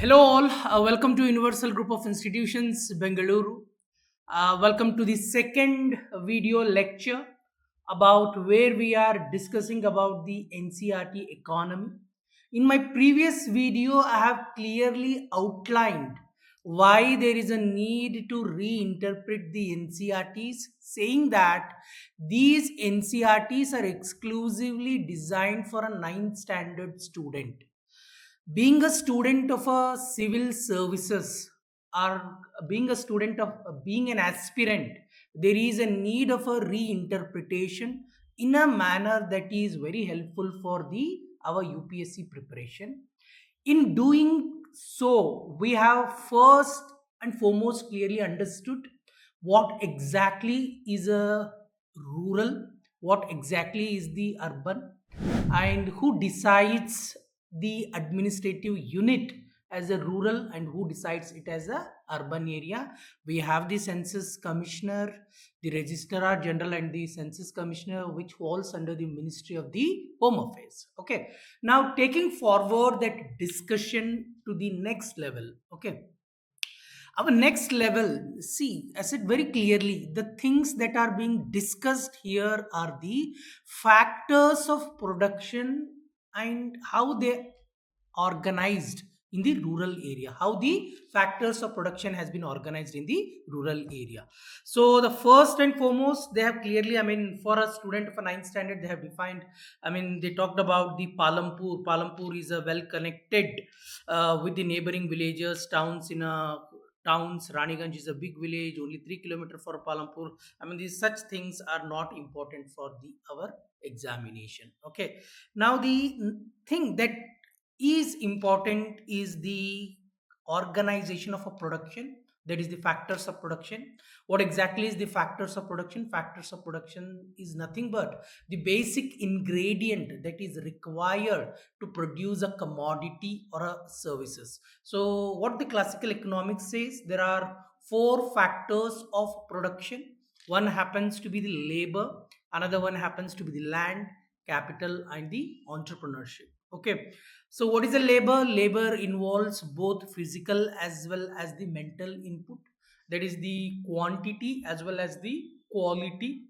Hello, all. Welcome to Universal Group of Institutions, Bengaluru. Welcome to the second video lecture about where we are discussing about the NCERT economy. In my previous video, I have clearly outlined why there is a need to reinterpret the NCERTs, saying that these NCERTs are exclusively designed for a ninth standard student. Being a student of a civil services, or being a student of being an aspirant, there is a need of a reinterpretation in a manner that is very helpful for the our UPSC preparation. In doing so, we have first and foremost clearly understood what exactly is a rural, what exactly is the urban, and who decides the administrative unit as a rural and who decides it as a urban area. We have the census commissioner, the registrar general, and the census commissioner, which falls under the ministry of the home affairs. Okay, now taking forward that discussion to the next level. Okay, our next level, see, I said very clearly, the things that are being discussed here are the factors of production and how they organized in the rural area, how the factors of production has been organized in the rural area. So the first and foremost, they have clearly, I mean, for a student of a ninth standard, they have defined, I mean, they talked about the Palampur is a well connected with the neighboring villages, towns in a towns. Raniganj is a big village, only 3 kilometers for Palampur. I mean, these such things are not important for the our examination. Okay. Now the thing that is important is the organization of a production, that is the factors of production. What exactly is the factors of production? Factors of production is nothing but the basic ingredient that is required to produce a commodity or a services. So what the classical economics says, there are four factors of production. One happens to be the labor, another one happens to be the land, capital, and the entrepreneurship. Okay, so what is a labor? Labor involves both physical as well as the mental input. That is the quantity as well as the quality.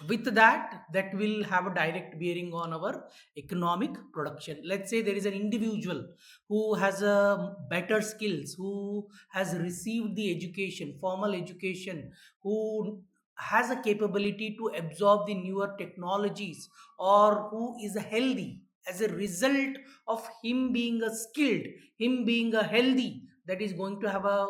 With that, that will have a direct bearing on our economic production. Let's say there is an individual who has a better skills, who has received the education, formal education, who has a capability to absorb the newer technologies, or who is healthy as a result of him being a skilled, him being a healthy, that is going to have a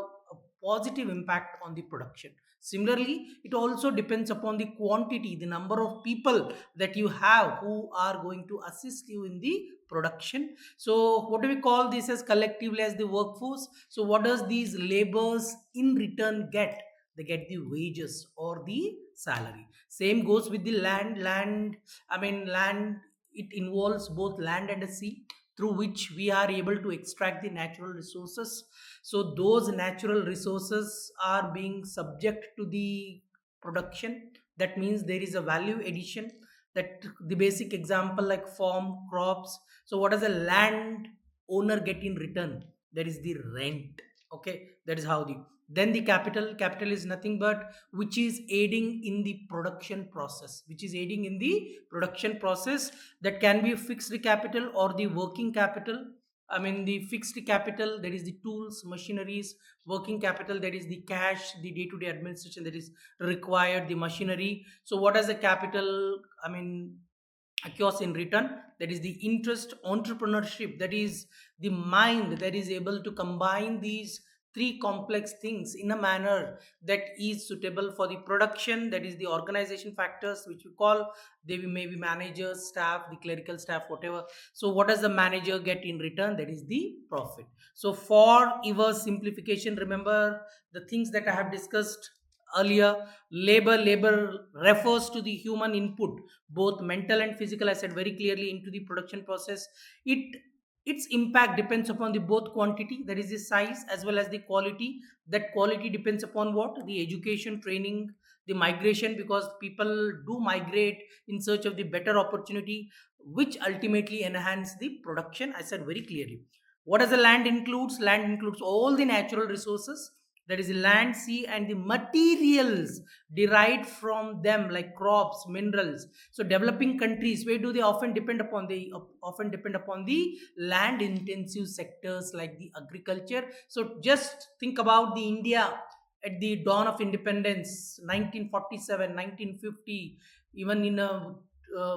positive impact on the production. Similarly, it also depends upon the quantity, the number of people that you have who are going to assist you in the production. So what do we call this as collectively as the workforce? So what does these labors in return get? They get the wages or the salary. Same goes with the land. I mean, land, it involves both land and a sea, through which we are able to extract the natural resources. So those natural resources are being subject to the production. That means there is a value addition. That the basic example like farm crops. So what does a land owner get in return? That is the rent. Okay, that is how the, then the capital is nothing but which is aiding in the production process, which is aiding in the production process. That can be fixed capital or the working capital. I mean, the fixed capital, that is the tools, machineries. Working capital, that is the cash, the day-to-day administration that is required, the machinery. So what is the capital? I mean, occurs in return, that is the interest. Entrepreneurship, that is the mind that is able to combine these three complex things in a manner that is suitable for the production. That is the organization factors, which we call, they may be managers, staff, the clerical staff, whatever. So what does the manager get in return? That is the profit. So for your simplification, remember the things that I have discussed earlier. Labor refers to the human input, both mental and physical, I said very clearly, into the production process. Its impact depends upon the both quantity, that is the size, as well as the quality. That quality depends upon what? The education, training, the migration, because people do migrate in search of the better opportunity, which ultimately enhance the production, I said very clearly. What does the land includes? Land includes all the natural resources, that is the land, sea, and the materials derived from them, like crops, minerals. So developing countries, where do they often depend upon? They often depend upon the land intensive sectors like the agriculture. So just think about the India at the dawn of independence, 1947, 1950, even in a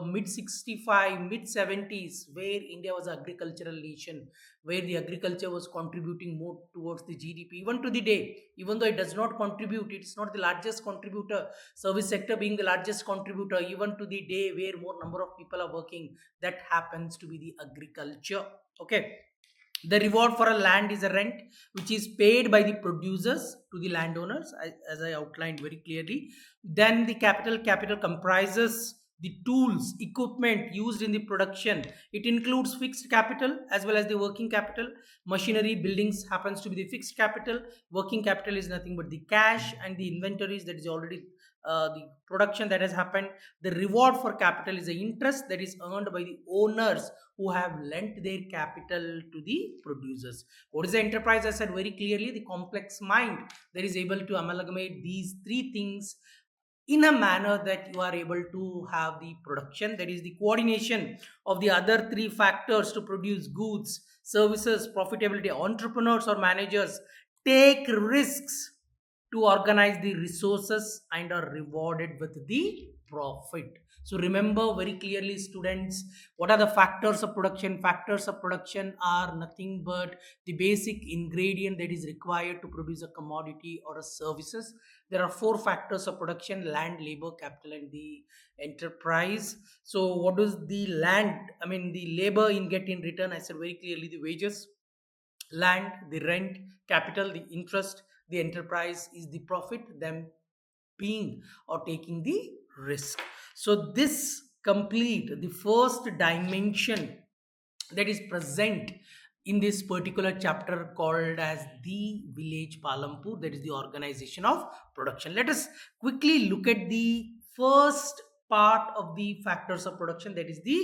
mid 65, mid 70s, where India was an agricultural nation, where the agriculture was contributing more towards the GDP. Even to the day, even though it does not contribute, it's not the largest contributor, service sector being the largest contributor, even to the day where more number of people are working, that happens to be the agriculture. Okay. The reward for a land is a rent, which is paid by the producers to the landowners, as I outlined very clearly. Then the capital comprises the tools, equipment used in the production. It includes fixed capital as well as the working capital. Machinery, buildings happens to be the fixed capital. Working capital is nothing but the cash and the inventories, that is already the production that has happened. The reward for capital is the interest that is earned by the owners who have lent their capital to the producers. What is the enterprise? I said very clearly, the complex mind that is able to amalgamate these three things in a manner that you are able to have the production, that is the coordination of the other three factors to produce goods, services, profitability. Entrepreneurs or managers take risks to organize the resources and are rewarded with the profit. So remember very clearly, students, what are the factors of production? Factors of production are nothing but the basic ingredient that is required to produce a commodity or a services. There are four factors of production: land, labor, capital, and the enterprise. So what does the land, I mean the labor in get in return? I said very clearly, the wages. Land, the rent. Capital, the interest. The enterprise is the profit, them being or taking the risk. So this complete the first dimension that is present in this particular chapter called as the Village Palampur, that is the organization of production. Let us quickly look at the first part of the factors of production, that is the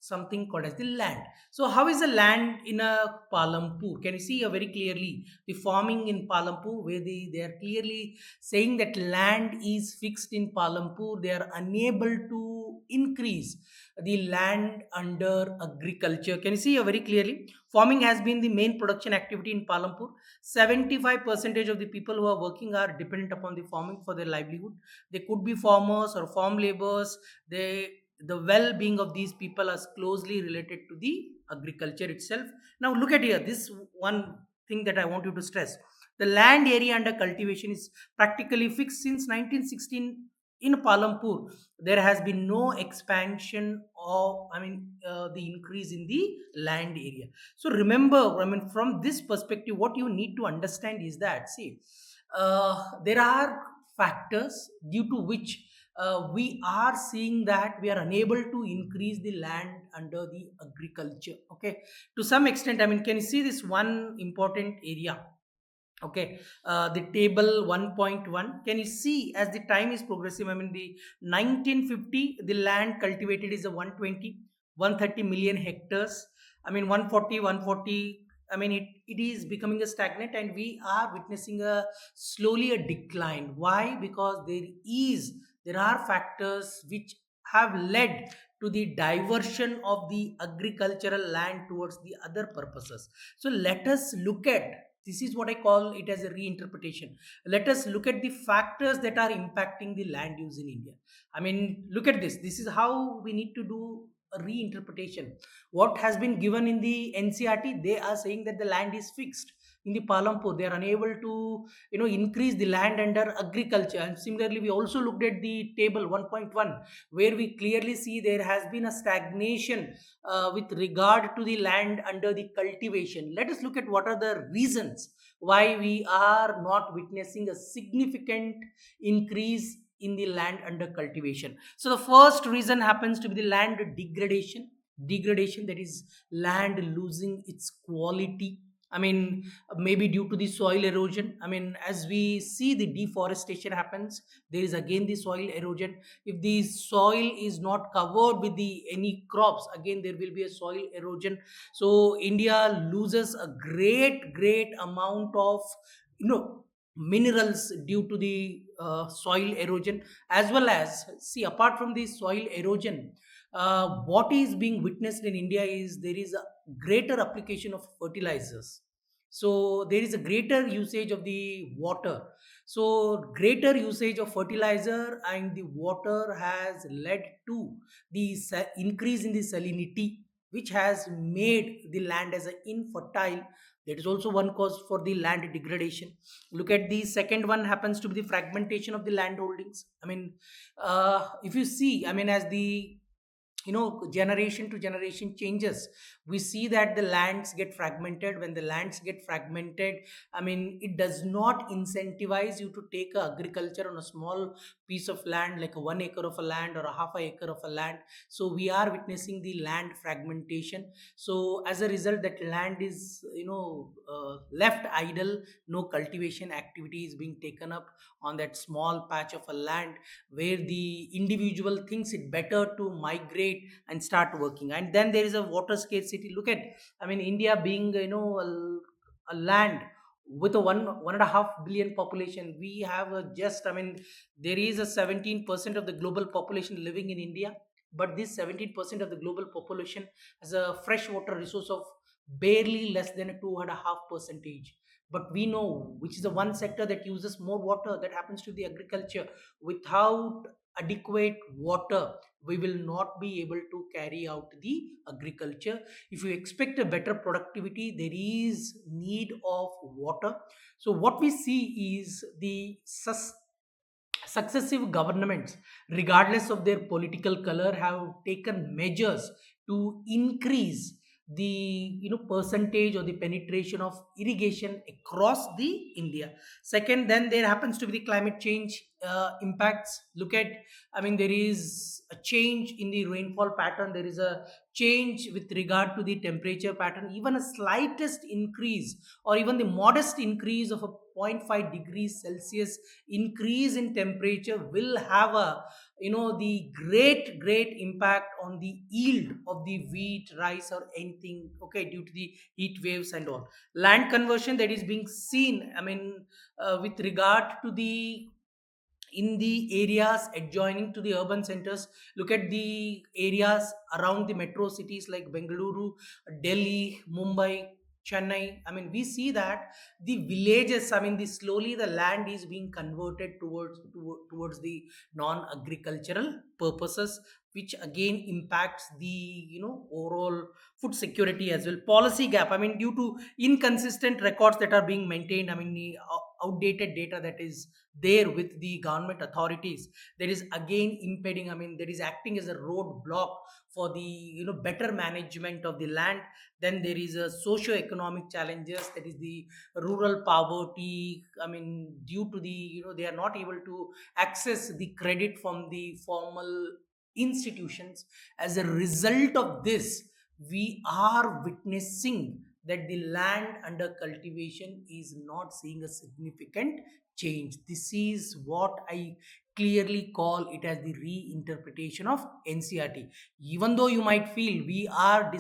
something called as the land. So how is the land in a Palampur? Can you see very clearly the farming in Palampur, where they are clearly saying that land is fixed in Palampur. They are unable to increase the land under agriculture. Can you see very clearly? Farming has been the main production activity in Palampur. 75% of the people who are working are dependent upon the farming for their livelihood. They could be farmers or farm laborers. The well-being of these people is closely related to the agriculture itself. Now look at here. This one thing that I want you to stress. The land area under cultivation is practically fixed since 1916 in Palampur. There has been no expansion of, the increase in the land area. So remember, from this perspective, what you need to understand is that, see, there are factors due to which we are seeing that we are unable to increase the land under the agriculture. Okay, to some extent, can you see this one important area? Okay, the table 1.1. Can you see as the time is progressive? The 1950, the land cultivated is a 120, 130 million hectares. 140, 140. It is becoming a stagnant, and we are witnessing a slowly a decline. Why? Because there are factors which have led to the diversion of the agricultural land towards the other purposes. So let us look at, this is what I call it as a reinterpretation. Let us look at the factors that are impacting the land use in India. Look at this. This is how we need to do a reinterpretation. What has been given in the NCERT, they are saying that the land is fixed. In the Palampur, they are unable to increase the land under agriculture. And similarly, we also looked at the table 1.1, where we clearly see there has been a stagnation with regard to the land under the cultivation. Let us look at what are the reasons why we are not witnessing a significant increase in the land under cultivation. So the first reason happens to be the land degradation. Degradation, that is land losing its quality. I mean, maybe due to the soil erosion. I mean, as we see the deforestation happens, there is again the soil erosion. If the soil is not covered with the any crops, again there will be a soil erosion. So India loses a great amount of minerals due to the soil erosion, as well as, see, apart from the soil erosion, what is being witnessed in India is there is a greater application of fertilizers. So there is a greater usage of the water. So greater usage of fertilizer and the water has led to the increase in the salinity, which has made the land as a infertile. That is also one cause for the land degradation. Look at the second one, happens to be the fragmentation of the land holdings. I mean, if you see, I mean, as the generation to generation changes, we see that the lands get fragmented. When the lands get fragmented, I mean, it does not incentivize you to take a agriculture on a small piece of land, like a 1 acre of a land or a half a acre of a land. So we are witnessing the land fragmentation. So as a result, that land is left idle. No cultivation activity is being taken up on that small patch of a land, where the individual thinks it better to migrate and start working. And then there is a water scarcity. Look at, I mean, India being a land with a 1.5 billion population. We have a just, I mean, there is a 17% of the global population living in India, but this 17% of the global population has a freshwater resource of barely less than a 2.5 percentage. But we know which is the one sector that uses more water, that happens to the agriculture. Without adequate water, we will not be able to carry out the agriculture. If you expect a better productivity, there is need of water. So what we see is the successive governments, regardless of their political color, have taken measures to increase the percentage or the penetration of irrigation across the India. Second, then there happens to be the climate change impacts. Look at, I mean, there is a change in the rainfall pattern. There is a change with regard to the temperature pattern. Even a slightest increase, or even the modest increase of a zero point 0.5 degrees Celsius increase in temperature, will have a the great impact on the yield of the wheat, rice, or anything, okay, due to the heat waves and all. Land conversion that is being seen, I mean, with regard to the in the areas adjoining to the urban centers. Look at the areas around the metro cities like Bengaluru, Delhi, Mumbai, Chennai. I mean, we see that the villages, I mean, the slowly the land is being converted towards the non agricultural purposes, which again impacts the overall food security as well. Policy gap, I mean, due to inconsistent records that are being maintained, I mean, the outdated data that is there with the government authorities, there is again impeding, I mean, there is acting as a roadblock for the better management of the land. Then there is a socio-economic challenges, that is the rural poverty. I mean, due to the they are not able to access the credit from the formal institutions. As a result of this, we are witnessing that the land under cultivation is not seeing a significant change. This is what I clearly call it as the reinterpretation of NCRT. Even though you might feel we are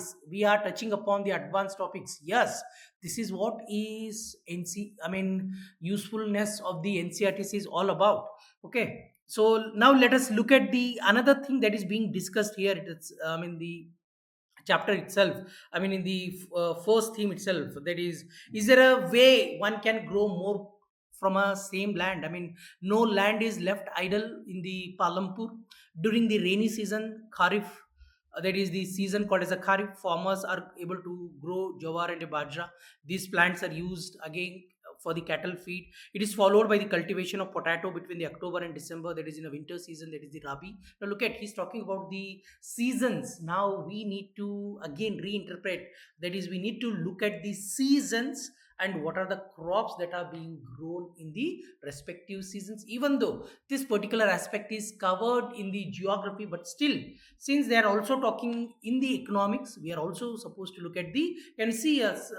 touching upon the advanced topics, yes, this is what is I mean, usefulness of the NCRT is all about. Okay, so now let us look at the another thing that is being discussed here. It's, I mean, the chapter itself, I mean, in the first theme itself, that is there a way one can grow more from a same land? I mean, no land is left idle in the Palampur during the rainy season, Kharif. That is the season called as a Kharif. Farmers are able to grow jawar and bajra. These plants are used again for the cattle feed. It is followed by the cultivation of potato between the October and December, that is in a winter season, that is the Rabi. Now look at, he's talking about the seasons. Now we need to again reinterpret, that is we need to look at the seasons and what are the crops that are being grown in the respective seasons, even though this particular aspect is covered in the geography, but still, since they are also talking in the economics, we are also supposed to look at the, can see us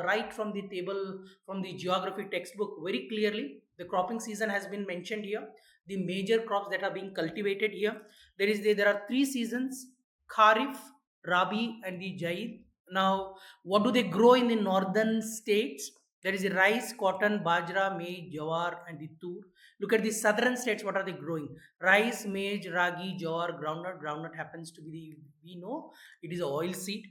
right from the table from the geography textbook very clearly the cropping season has been mentioned here, the major crops that are being cultivated here. There are three seasons: kharif, rabi, and the jaid. Now, what do they grow in the northern states? There is rice, cotton, bajra, maize, jawar, and the tur. Look at the southern states, what are they growing? Rice, maize, ragi, jawar, groundnut. Groundnut happens to be the, we know it is a oil seed.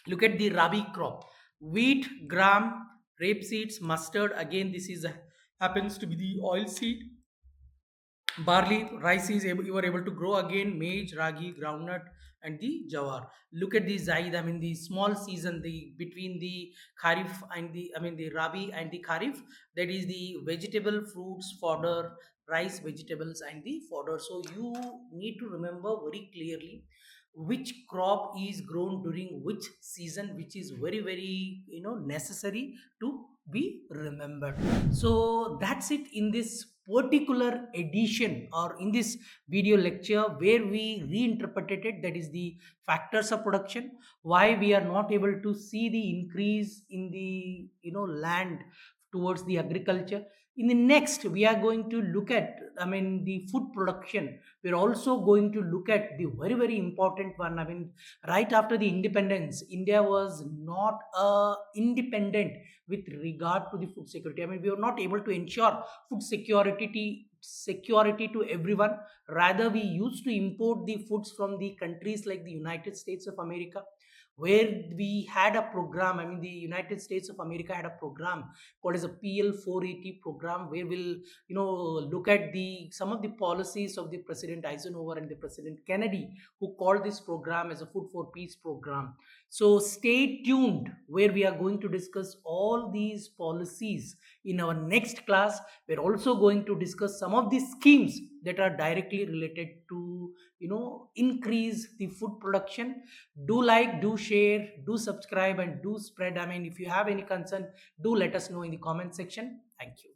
Look at the rabi crop: wheat, gram, rape seeds, mustard. Again, this is happens to be the oil seed. Barley, rice is able, you are able to grow again, maize, ragi, groundnut, and the jawar. Look at the zaid, I mean the small season, the between the kharif and the, I mean the rabi and the kharif, that is the vegetable, fruits, fodder, rice, vegetables, and the fodder. So you need to remember very clearly which crop is grown during which season, which is very very necessary to be remembered. So that's it in this particular edition or in this video lecture where we reinterpreted it, that is the factors of production, why we are not able to see the increase in the land towards the agriculture. In the next, we are going to look at, I mean, the food production. We're also going to look at the very very important one. I mean, right after the independence, India was not independent with regard to the food security. I mean, we were not able to ensure food security to everyone. Rather, we used to import the foods from the countries like the United States of America, where we had a program. I mean, the United States of America had a program called as a PL 480 program, where we'll look at the some of the policies of the President Eisenhower and the President Kennedy, who called this program as a Food for Peace program. So stay tuned, where we are going to discuss all these policies in our next class. We're also going to discuss some of the schemes that are directly related to increase the food production. Do like, do share, do subscribe, and do spread. I mean, if you have any concern, do let us know in the comment section. Thank you.